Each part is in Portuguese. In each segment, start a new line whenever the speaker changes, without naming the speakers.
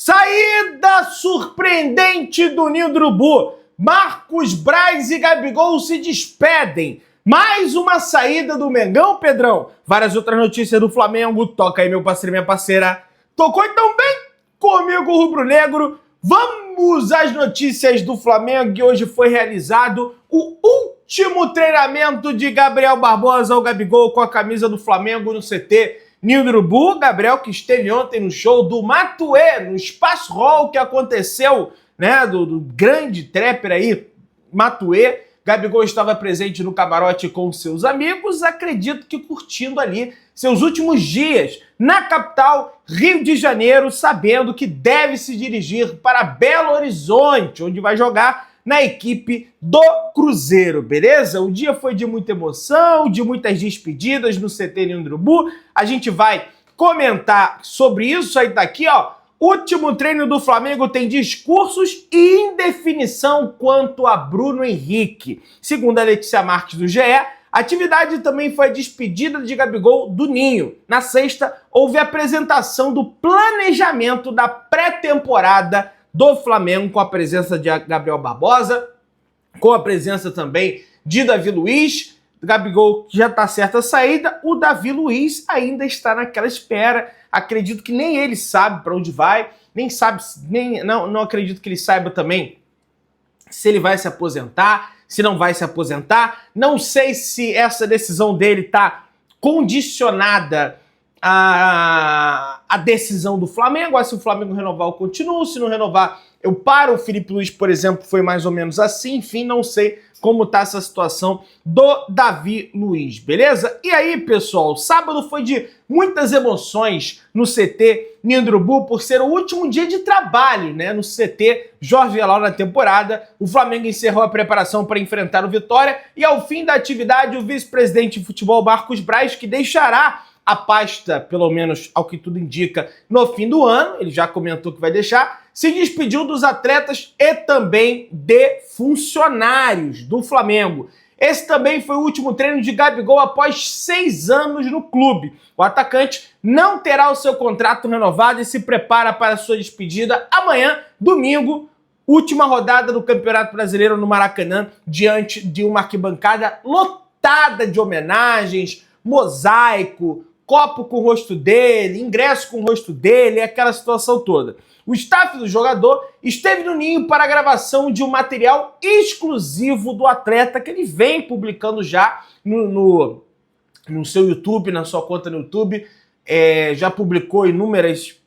Saída surpreendente do Ninho do Urubu. Marcos Braz e Gabigol se despedem. Mais uma saída do Mengão, Pedrão. Várias outras notícias do Flamengo. Toca aí, meu parceiro e minha parceira. Tocou então bem comigo, rubro-negro. Vamos às notícias do Flamengo, que hoje foi realizado o último treinamento de Gabriel Barbosa, o Gabigol, com a camisa do Flamengo no CT Ninho do Urubu. Gabriel que esteve ontem no show do Matuê, no Espaço Hall, que aconteceu, né, do grande trapper aí, Matuê. Gabigol estava presente no camarote com seus amigos, acredito que curtindo ali seus últimos dias na capital, Rio de Janeiro, sabendo que deve se dirigir para Belo Horizonte, onde vai jogar na equipe do Cruzeiro, beleza? O dia foi de muita emoção, de muitas despedidas no CT Ninho do Urubu. A gente vai comentar sobre isso, aí tá aqui, ó. Último treino do Flamengo tem discursos e indefinição quanto a Bruno Henrique. Segundo a Letícia Marques do GE, a atividade também foi a despedida de Gabigol do Ninho. Na sexta, houve a apresentação do planejamento da pré-temporada do Flamengo, com a presença de Gabriel Barbosa, com a presença também de Davi Luiz. Gabigol já está certa a saída, o Davi Luiz ainda está naquela espera. Acredito que nem ele sabe para onde vai, não acredito que ele saiba também se ele vai se aposentar, se não vai se aposentar. Não sei se essa decisão dele está condicionada à decisão do Flamengo. Se o Flamengo renovar, eu continuo. Se não renovar, eu paro. O Felipe Luiz, por exemplo, foi mais ou menos assim. Enfim, não sei como tá essa situação do Davi Luiz, beleza? E aí, pessoal, sábado foi de muitas emoções no CT Ninho do Urubu, por ser o último dia de trabalho, né, no CT Jorge Veloso na temporada. O Flamengo encerrou a preparação para enfrentar o Vitória e, ao fim da atividade, o vice-presidente de futebol, Marcos Braz, que deixará a pasta, pelo menos ao que tudo indica, no fim do ano, ele já comentou que vai deixar, se despediu dos atletas e também de funcionários do Flamengo. Esse também foi o último treino de Gabigol após 6 anos no clube. O atacante não terá o seu contrato renovado e se prepara para a sua despedida amanhã, domingo, última rodada do Campeonato Brasileiro no Maracanã, diante de uma arquibancada lotada de homenagens, mosaico, copo com o rosto dele, ingresso com o rosto dele, aquela situação toda. O staff do jogador esteve no Ninho para a gravação de um material exclusivo do atleta que ele vem publicando já no seu YouTube, na sua conta no YouTube. Já publicou inúmeras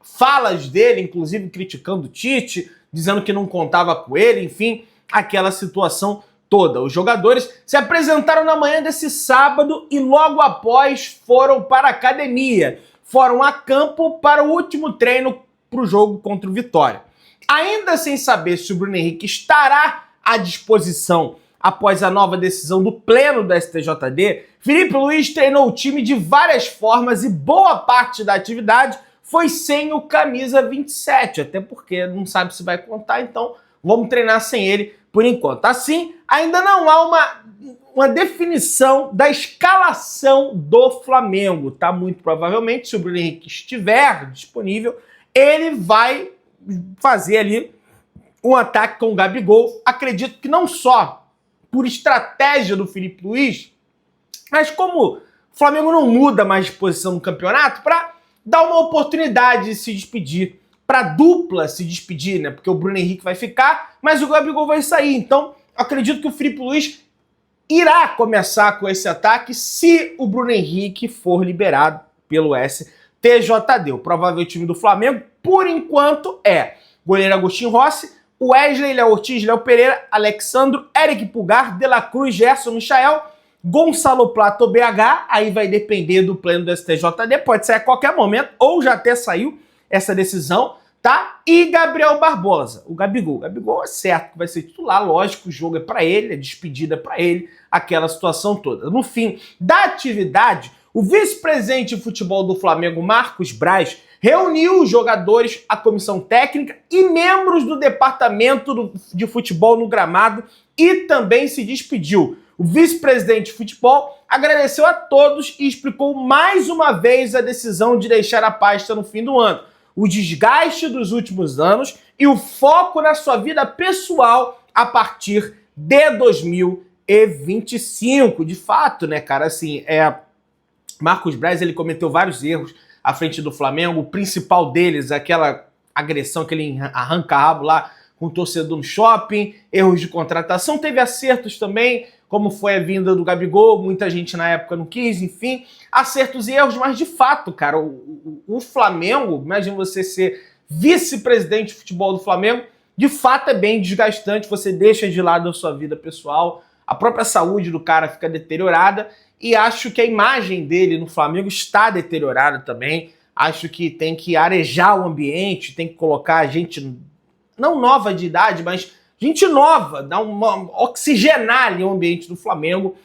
falas dele, inclusive criticando o Tite, dizendo que não contava com ele, enfim, aquela situação toda. Os jogadores se apresentaram na manhã desse sábado e logo após foram para a academia. Foram a campo para o último treino para o jogo contra o Vitória. Ainda sem saber se o Bruno Henrique estará à disposição após a nova decisão do pleno do STJD, Felipe Luiz treinou o time de várias formas e boa parte da atividade foi sem o camisa 27, até porque não sabe se vai contar, então vamos treinar sem ele por enquanto. Assim, ainda não há uma definição da escalação do Flamengo, tá? Muito provavelmente, se o Bruno Henrique estiver disponível, ele vai fazer ali um ataque com o Gabigol. Acredito que não só por estratégia do Felipe Luiz, mas como o Flamengo não muda mais de posição no campeonato, para dar uma oportunidade de se despedir, para a dupla se despedir, né? Porque o Bruno Henrique vai ficar, mas o Gabigol vai sair. Então, acredito que o Felipe Luiz irá começar com esse ataque se o Bruno Henrique for liberado pelo STJD. O provável time do Flamengo, por enquanto, é goleiro Agostinho Rossi, Wesley, Léo Ortiz, Léo Pereira, Alexandro, Eric Pulgar, De La Cruz, Gerson, Michael, Gonçalo Plato, BH, aí vai depender do pleno do STJD, pode ser a qualquer momento, ou já até saiu essa decisão, tá? E Gabriel Barbosa, o Gabigol. O Gabigol é certo que vai ser titular, lógico, o jogo é pra ele, a despedida é pra ele, aquela situação toda. No fim da atividade, o vice-presidente de futebol do Flamengo, Marcos Braz, reuniu os jogadores, a comissão técnica e membros do departamento de futebol no gramado e também se despediu. O vice-presidente de futebol agradeceu a todos e explicou mais uma vez a decisão de deixar a pasta no fim do ano. o desgaste dos últimos anos e o foco na sua vida pessoal a partir de 2025. De fato, né, cara, assim, Marcos Braz, ele cometeu vários erros à frente do Flamengo, o principal deles, aquela agressão, aquele arranca-rabo lá com o torcedor no shopping, erros de contratação, teve acertos também, como foi a vinda do Gabigol, muita gente na época não quis, enfim, acertos e erros, mas de fato, cara, o Flamengo, imagina você ser vice-presidente de futebol do Flamengo, de fato é bem desgastante, você deixa de lado a sua vida pessoal, a própria saúde do cara fica deteriorada, e acho que a imagem dele no Flamengo está deteriorada também, acho que tem que arejar o ambiente, tem que colocar gente, não nova de idade, mas gente nova, dar oxigenar ali o ambiente do Flamengo.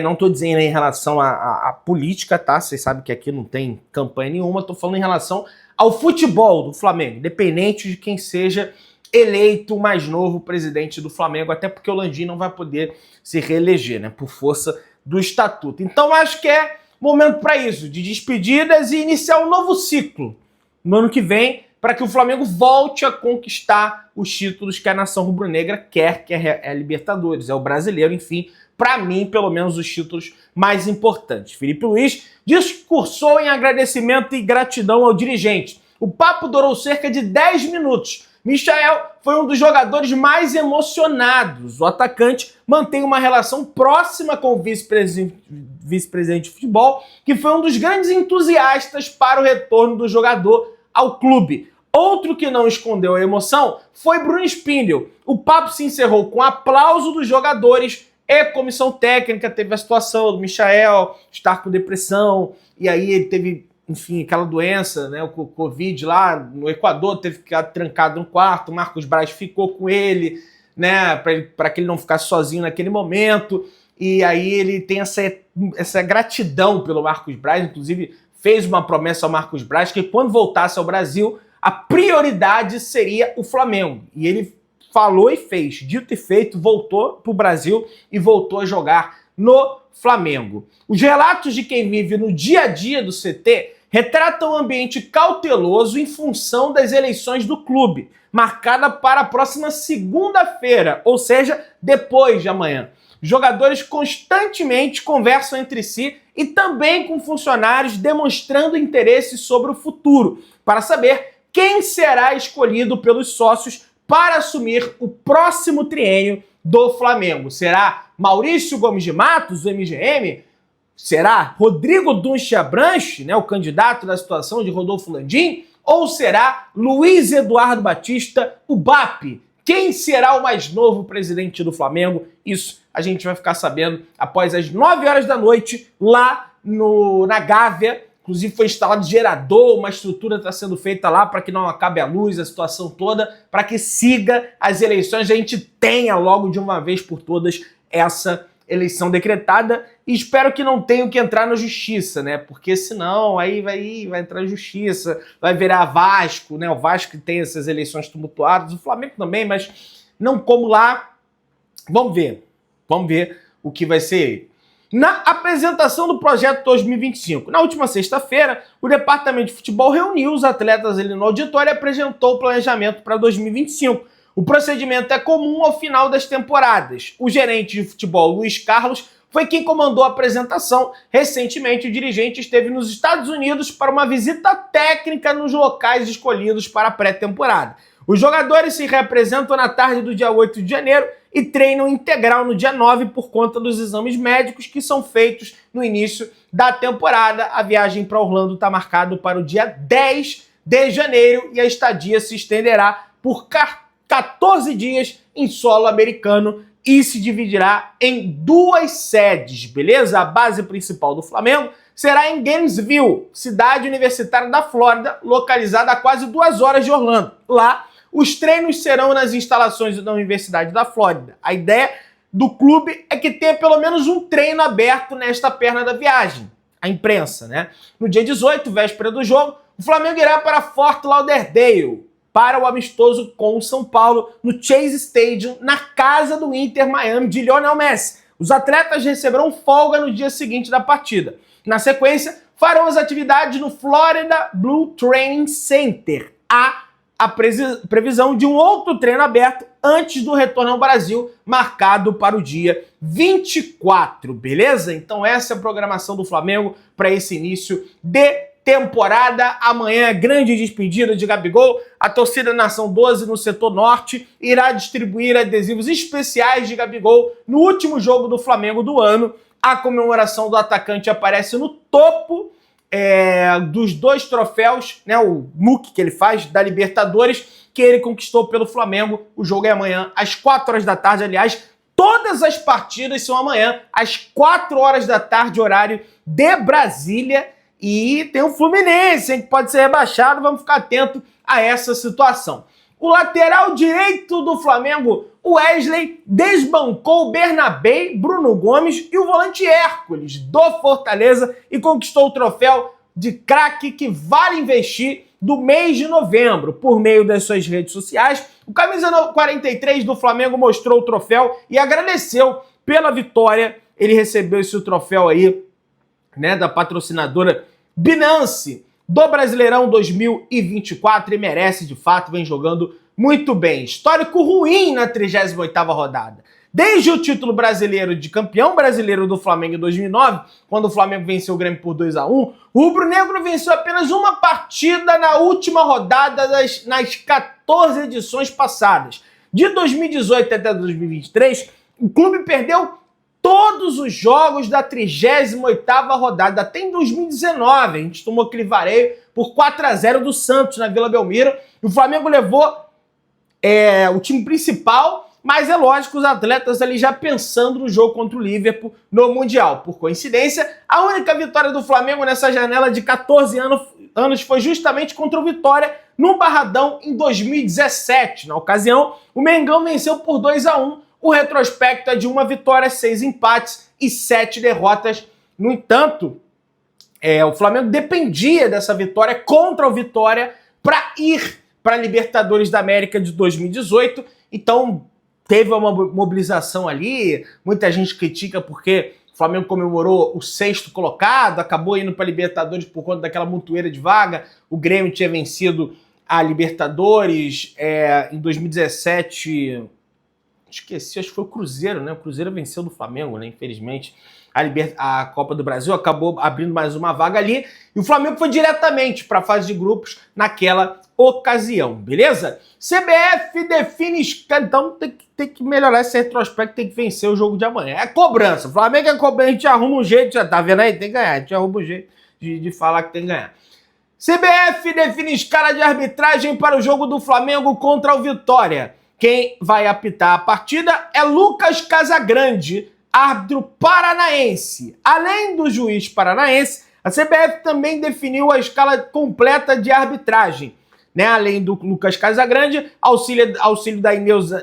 Não estou dizendo em relação à política, tá? Vocês sabem que aqui não tem campanha nenhuma, estou falando em relação ao futebol do Flamengo, independente de quem seja eleito o mais novo presidente do Flamengo, até porque o Landim não vai poder se reeleger, né? Por força do estatuto. Então acho que é momento para isso, de despedidas e iniciar um novo ciclo no ano que vem, para que o Flamengo volte a conquistar os títulos que a nação rubro-negra quer, que é a Libertadores, é o Brasileiro, enfim, para mim, pelo menos, os títulos mais importantes. Felipe Luiz discursou em agradecimento e gratidão ao dirigente. O papo durou cerca de 10 minutos. Michael foi um dos jogadores mais emocionados. O atacante mantém uma relação próxima com o vice-presidente de futebol, que foi um dos grandes entusiastas para o retorno do jogador ao clube. Outro que não escondeu a emoção foi Bruno Spindel. O papo se encerrou com aplauso dos jogadores e comissão técnica. Teve a situação do Michael estar com depressão, e aí ele teve, enfim, aquela doença, né, o Covid lá no Equador, teve que ficar trancado no quarto, o Marcos Braz ficou com ele, né, para que ele não ficasse sozinho naquele momento, e aí ele tem essa gratidão pelo Marcos Braz, inclusive fez uma promessa ao Marcos Braz que quando voltasse ao Brasil, a prioridade seria o Flamengo, e ele falou e fez, dito e feito, voltou para o Brasil e voltou a jogar no Flamengo. Os relatos de quem vive no dia a dia do CT retratam um ambiente cauteloso em função das eleições do clube, marcada para a próxima segunda-feira, ou seja, depois de amanhã. Jogadores constantemente conversam entre si e também com funcionários demonstrando interesse sobre o futuro, para saber quem será escolhido pelos sócios para assumir o próximo triênio do Flamengo. Será Maurício Gomes de Matos, do MGM? Será Rodrigo Dunche Abranche, né, o candidato da situação de Rodolfo Landim? Ou será Luiz Eduardo Batista, o BAP? Quem será o mais novo presidente do Flamengo? Isso a gente vai ficar sabendo após as 9 horas da noite, lá na Gávea. Inclusive foi instalado gerador, uma estrutura está sendo feita lá para que não acabe a luz, a situação toda, para que siga as eleições, a gente tenha logo de uma vez por todas essa eleição decretada, e espero que não tenha que entrar na justiça, né? Porque senão aí vai entrar na justiça, vai virar Vasco, né? O Vasco que tem essas eleições tumultuadas, o Flamengo também, mas não como lá. Vamos ver o que vai ser. Na apresentação do projeto 2025, na última sexta-feira, o Departamento de Futebol reuniu os atletas ali no auditório e apresentou o planejamento para 2025. O procedimento é comum ao final das temporadas. O gerente de futebol, Luiz Carlos, foi quem comandou a apresentação. Recentemente, o dirigente esteve nos Estados Unidos para uma visita técnica nos locais escolhidos para a pré-temporada. Os jogadores se reapresentam na tarde do dia 8 de janeiro e treinam integral no dia 9 por conta dos exames médicos que são feitos no início da temporada. A viagem para Orlando está marcada para o dia 10 de janeiro e a estadia se estenderá por 14 dias em solo americano e se dividirá em 2 sedes, beleza? A base principal do Flamengo será em Gainesville, cidade universitária da Flórida, localizada a quase 2 horas de Orlando. Lá, os treinos serão nas instalações da Universidade da Flórida. A ideia do clube é que tenha pelo menos um treino aberto nesta perna da viagem. A imprensa, né? No dia 18, véspera do jogo, o Flamengo irá para Fort Lauderdale, para o amistoso com o São Paulo, no Chase Stadium, na casa do Inter Miami de Lionel Messi. Os atletas receberão folga no dia seguinte da partida. Na sequência, farão as atividades no Florida Blue Training Center, a previsão de um outro treino aberto antes do retorno ao Brasil, marcado para o dia 24, beleza? Então essa é a programação do Flamengo para esse início de temporada. Amanhã, grande despedida de Gabigol. A torcida Nação 12 no setor norte irá distribuir adesivos especiais de Gabigol no último jogo do Flamengo do ano. A comemoração do atacante aparece no topo dos 2 troféus, né, o MUC que ele faz da Libertadores, que ele conquistou pelo Flamengo. O jogo é amanhã às 4 horas da tarde, aliás, todas as partidas são amanhã às 4 horas da tarde, horário de Brasília, e tem o Fluminense, hein, que pode ser rebaixado, vamos ficar atento a essa situação. O lateral direito do Flamengo, o Wesley, desbancou o Bernabé, Bruno Gomes e o volante Hércules do Fortaleza e conquistou o troféu de craque que vale investir do mês de novembro. Por meio das suas redes sociais, o camisa 43 do Flamengo mostrou o troféu e agradeceu pela vitória. Ele recebeu esse troféu aí, né, da patrocinadora Binance do Brasileirão 2024 e merece, de fato, vem jogando muito bem. Histórico ruim na 38ª rodada. Desde o título brasileiro de campeão brasileiro do Flamengo em 2009, quando o Flamengo venceu o Grêmio por 2-1, o rubro-negro venceu apenas uma partida na última rodada nas 14 edições passadas. De 2018 até 2023, o clube perdeu todos os jogos da 38ª rodada, até em 2019. A gente tomou aquele vareio por 4-0 do Santos na Vila Belmiro. E o Flamengo levou o time principal, mas é lógico, os atletas ali já pensando no jogo contra o Liverpool no Mundial. Por coincidência, a única vitória do Flamengo nessa janela de 14 anos foi justamente contra o Vitória no Barradão em 2017. Na ocasião, o Mengão venceu por 2-1. O retrospecto é de 1 vitória, 6 empates e 7 derrotas. No entanto, o Flamengo dependia dessa vitória contra o Vitória para ir para a Libertadores da América de 2018. Então, teve uma mobilização ali. Muita gente critica porque o Flamengo comemorou o 6º colocado, acabou indo para a Libertadores por conta daquela montoeira de vaga. O Grêmio tinha vencido a Libertadores em 2017... Esqueci, acho que foi o Cruzeiro, né? O Cruzeiro venceu do Flamengo, né? Infelizmente, a Copa do Brasil acabou abrindo mais uma vaga ali e o Flamengo foi diretamente para a fase de grupos naquela ocasião, beleza? CBF define... Então tem que melhorar esse retrospecto, tem que vencer o jogo de amanhã. É cobrança. O Flamengo é cobrança, a gente arruma um jeito, já tá vendo aí? Tem que ganhar, a gente arruma um jeito de falar que tem que ganhar. CBF define escala de arbitragem para o jogo do Flamengo contra o Vitória. Quem vai apitar a partida é Lucas Casagrande, árbitro paranaense. Além do juiz paranaense, a CBF também definiu a escala completa de arbitragem, né? Além do Lucas Casagrande, auxílio da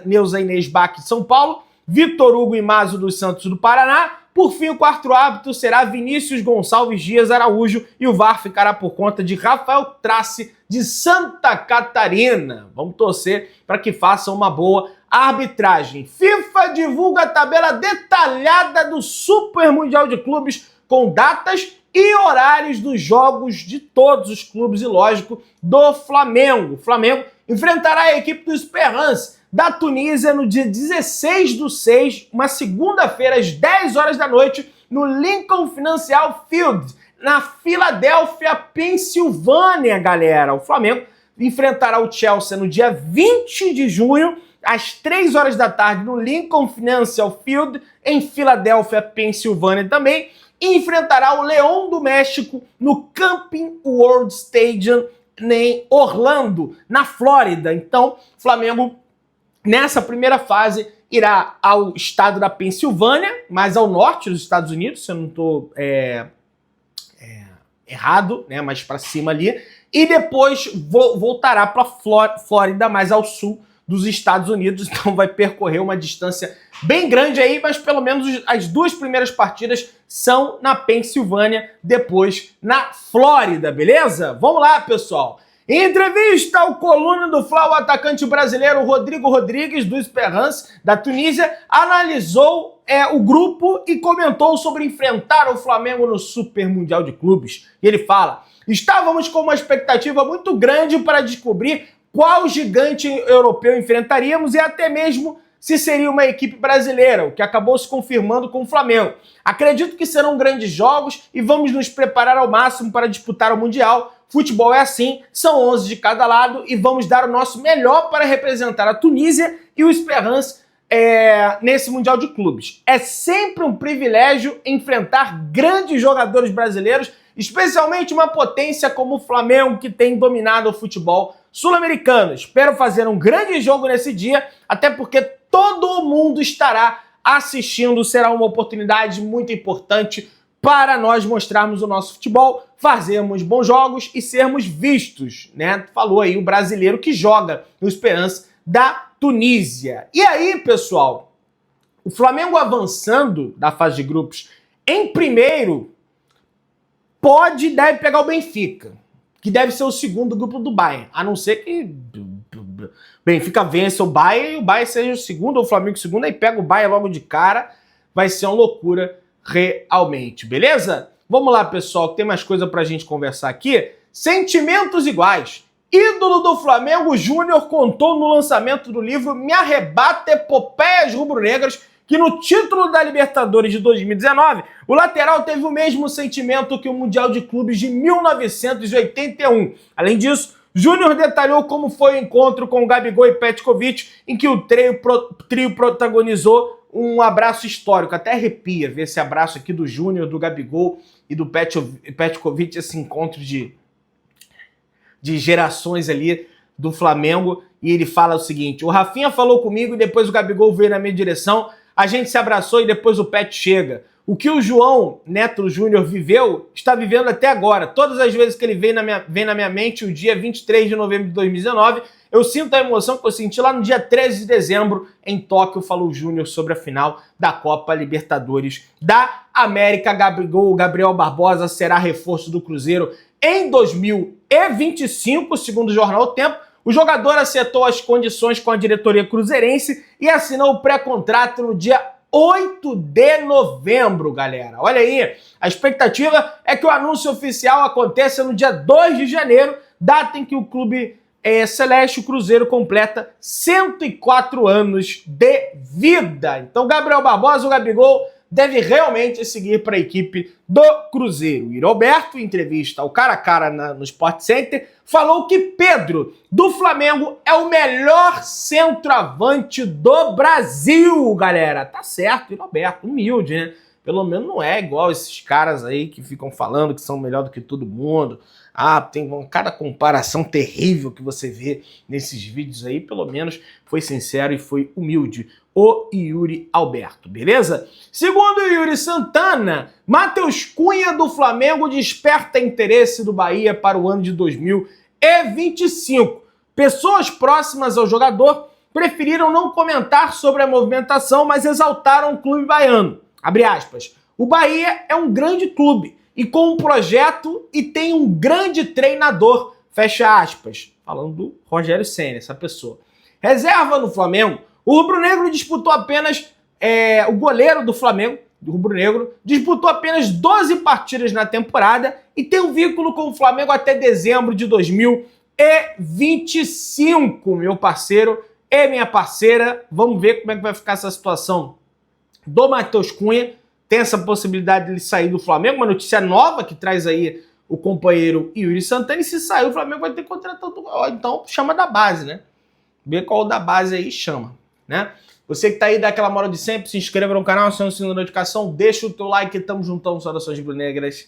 Neuza Inês Bach de São Paulo, Vitor Hugo Imazo dos Santos do Paraná. Por fim, o 4º árbitro será Vinícius Gonçalves Dias Araújo e o VAR ficará por conta de Rafael Trace de Santa Catarina. Vamos torcer para que façam uma boa arbitragem. FIFA divulga a tabela detalhada do Super Mundial de Clubes com datas e horários dos jogos de todos os clubes e, lógico, do Flamengo. O Flamengo enfrentará a equipe do Esperance da Tunísia no dia 16/6, uma segunda-feira, às 10 horas da noite, no Lincoln Financial Field, na Filadélfia, Pensilvânia, galera. O Flamengo enfrentará o Chelsea no dia 20 de junho, às 3 horas da tarde, no Lincoln Financial Field, em Filadélfia, Pensilvânia também, e enfrentará o Leão do México no Camping World Stadium, em Orlando, na Flórida. Então, o Flamengo, nessa primeira fase, irá ao estado da Pensilvânia, mais ao norte dos Estados Unidos, se eu não estou errado, né, mais para cima ali, e depois voltará para Flórida, mais ao sul dos Estados Unidos. Então vai percorrer uma distância bem grande aí, mas pelo menos as 2 primeiras partidas são na Pensilvânia, depois na Flórida, beleza? Vamos lá, pessoal! Em entrevista ao Coluna do Fla, o atacante brasileiro Rodrigo Rodrigues, do Esperance, da Tunísia, analisou o grupo e comentou sobre enfrentar o Flamengo no Super Mundial de Clubes. E ele fala: Estávamos com uma expectativa muito grande para descobrir qual gigante europeu enfrentaríamos e até mesmo se seria uma equipe brasileira, o que acabou se confirmando com o Flamengo. Acredito que serão grandes jogos e vamos nos preparar ao máximo para disputar o Mundial. Futebol é assim, são 11 de cada lado e vamos dar o nosso melhor para representar a Tunísia e o Esperance nesse Mundial de Clubes. É sempre um privilégio enfrentar grandes jogadores brasileiros, especialmente uma potência como o Flamengo, que tem dominado o futebol sul-americano. Espero fazer um grande jogo nesse dia, até porque todo mundo estará assistindo. Será uma oportunidade muito importante para nós mostrarmos o nosso futebol, fazermos bons jogos e sermos vistos, né? Falou aí o brasileiro que joga no Esperance da Tunísia. E aí, pessoal, o Flamengo avançando da fase de grupos em primeiro deve pegar o Benfica, que deve ser o segundo grupo do Bayern, a não ser que o Benfica vença o Bayern e o Bayern seja o segundo, ou o Flamengo o segundo, aí pega o Bayern logo de cara, vai ser uma loucura realmente, beleza? Vamos lá, pessoal, que tem mais coisa pra gente conversar aqui. Sentimentos iguais. Ídolo do Flamengo, Júnior, contou no lançamento do livro Me Arrebata Epopeias Rubro-Negras que no título da Libertadores de 2019, o lateral teve o mesmo sentimento que o Mundial de Clubes de 1981. Além disso, Júnior detalhou como foi o encontro com o Gabigol e Petkovic, em que o trio protagonizou um abraço histórico. Até arrepia ver esse abraço aqui do Júnior, do Gabigol e do Petkovic, esse encontro de gerações ali do Flamengo. E ele fala o seguinte: o Rafinha falou comigo e depois o Gabigol veio na minha direção, a gente se abraçou e depois o Pet chega. O que o João Neto Júnior viveu, está vivendo até agora. Todas as vezes que ele vem na minha mente, o dia 23 de novembro de 2019, eu sinto a emoção que eu senti lá no dia 13 de dezembro, em Tóquio, falou o Júnior sobre a final da Copa Libertadores da América. Gabriel Barbosa será reforço do Cruzeiro em 2025, segundo o jornal O Tempo. O jogador acertou as condições com a diretoria cruzeirense e assinou o pré-contrato no dia 8 de novembro, galera. Olha aí, a expectativa é que o anúncio oficial aconteça no dia 2 de janeiro, data em que o clube celeste, o Cruzeiro, completa 104 anos de vida. Então, Gabriel Barbosa, o Gabigol, deve realmente seguir para a equipe do Cruzeiro. O Roberto, em entrevista ao Cara a Cara no Sport Center, falou que Pedro, do Flamengo, é o melhor centroavante do Brasil, galera. Tá certo, e Roberto, humilde, né? Pelo menos não é igual esses caras aí que ficam falando que são melhor do que todo mundo. Tem cada comparação terrível que você vê nesses vídeos aí. Pelo menos foi sincero e foi humilde o Yuri Alberto, beleza? Segundo o Yuri Santana, Matheus Cunha do Flamengo desperta interesse do Bahia para o ano de 2025. Pessoas próximas ao jogador preferiram não comentar sobre a movimentação, mas exaltaram o clube baiano. Abre aspas. O Bahia é um grande clube e com um projeto e tem um grande treinador. Fecha aspas. Falando do Rogério Ceni, essa pessoa. Reserva no Flamengo. O rubro-negro disputou apenas... o goleiro do Flamengo, do rubro-negro, disputou apenas 12 partidas na temporada e tem um vínculo com o Flamengo até dezembro de 2025, meu parceiro e minha parceira. Vamos ver como é que vai ficar essa situação do Matheus Cunha. Tem essa possibilidade de ele sair do Flamengo, uma notícia nova que traz aí o companheiro Yuri Santana. E se sair, o Flamengo vai ter que contratar então chama da base, né? Vê qual da base aí chama, né? Você que tá aí, dá aquela moral de sempre, se inscreva no canal, aciona o sininho da notificação, deixa o teu like, tamo juntão, saudações rubro-negras